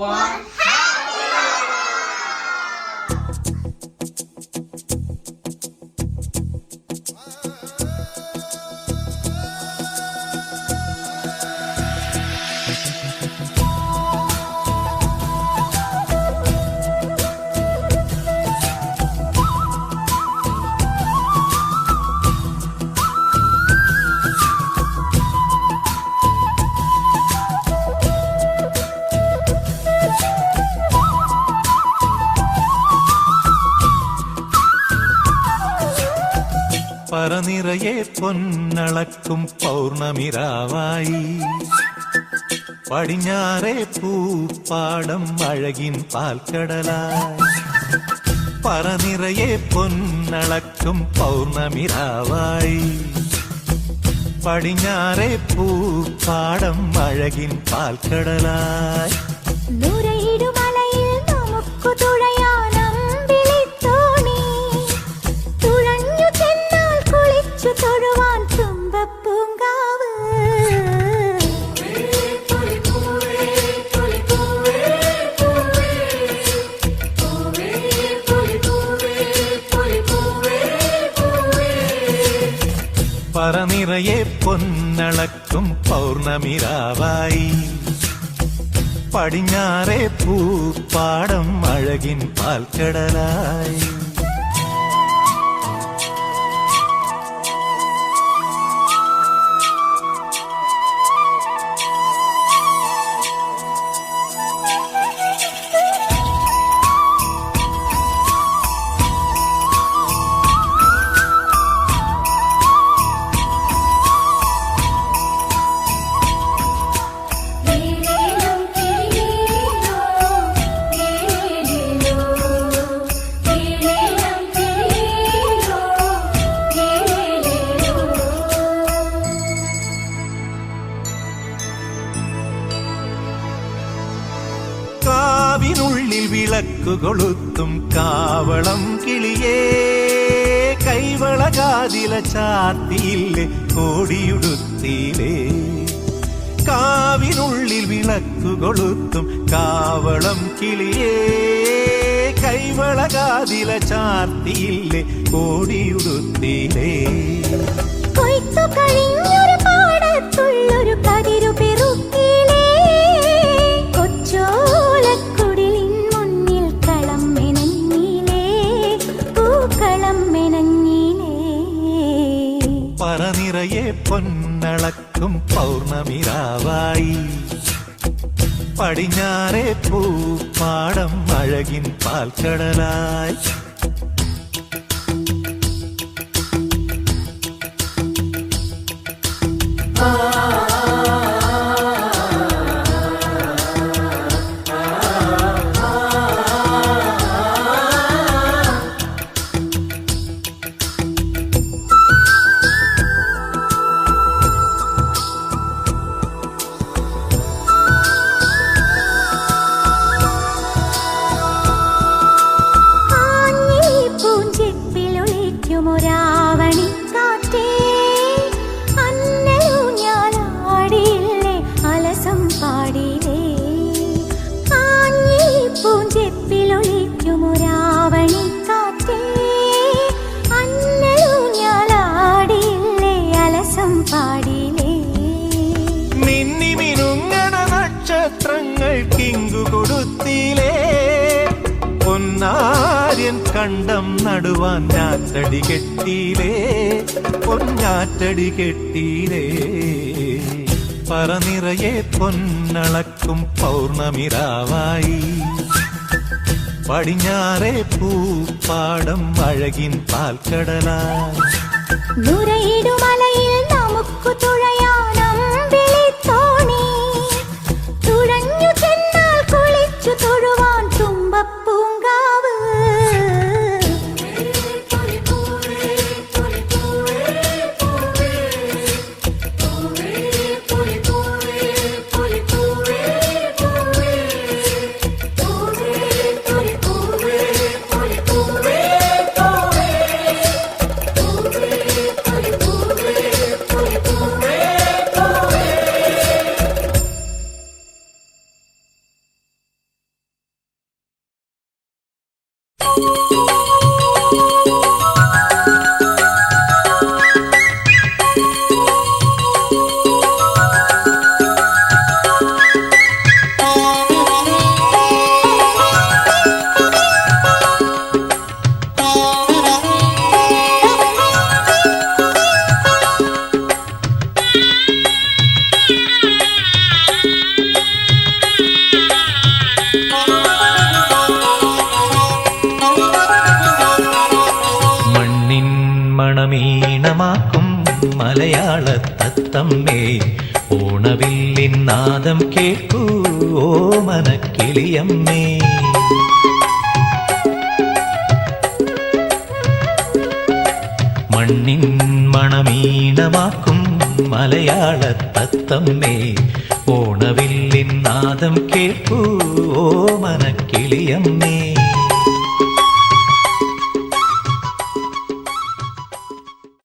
One. പറനിറയെ പൊന്നളക്കും പൗർണമിരാവായി പടിഞ്ഞാറേ പൂപ്പാടം അഴകിൻ പാൽക്കടലായി. പറനിറയെ പൊന്നളക്കും പൗർണമിരാവായി പടിഞ്ഞാറേ പൂപ്പാടം അഴകിൻ പാൽക്കടലായി. പറനിറയെ പൊന്നളക്കും പൗർണമിരാവായി പടിഞ്ഞാറേ പൂപ്പാടം അഴകിൻ പാൽക്കടലായി. കാവിനുള്ളിൽ വിളക്കു കൊളുത്തും കാവളം കിളിയേ, കൈവളകാതില ചാർത്തിയില്ലേ കോടിയുടുത്തിയിലേ. കാവിനുള്ളിൽ വിളക്കു കൊളുത്തും കാവളം കിളിയേ, കൈവളകാതില ചാർത്തിയില്ലേ കോടിയുടുത്തിയിലേ. കൊയ്ത്തു കഴിഞ്ഞൊരു പാടത്തുള്ളൊരു കതിരു പെറുക്കിയിലേ, കൊച്ചോലക്കുടിലിൻ മുന്നിൽ കളം മെനഞ്ഞിലേ, പൂക്കളം മെനഞ്ഞിലേ. പറനിറയെ പൊന്നളക്കും പൗർണമിരാവായി പടിഞ്ഞാറേ പൂപ്പാടം അഴകിൻ പാൽക്കടലായി. നക്ഷത്രങ്ങൾക്കിങ്കു കൊടുത്തിലേ, പൊന്നാര്യൻ കണ്ടം നടുവാൻ ഞാറ്റടി കെട്ടിയിലേ, പൊന്നാറ്റടി കെട്ടിയിലേ. പറനിറയെ പൊന്നളക്കും പൗർണമിരാവായി പടിഞ്ഞാറേ പൂപ്പാടം അഴകിൻ പാൽക്കടലായി. നുരയിടുമലയിൽ നമുക്ക് തുഴയാനം വിളിത്തോണി, തുഴഞ്ഞു ചെന്നാൽ കുളിച്ചു തൊഴുവാൻ തുമ്പപ്പൂങ്കാവ്. മണമീണമാക്കും മലയാള തത്തമ്മേ ഓണവില്ലിൻ നാദം കേൾക്കൂ ഓമനക്കിളിയമ്മേ. മണ്ണിൻ മണമീണമാക്കും മലയാള തത്തമ്മേ ഓണവില്ലിൻ നാദം കേൾക്കൂ ഓമനക്കിളിയമ്മേ.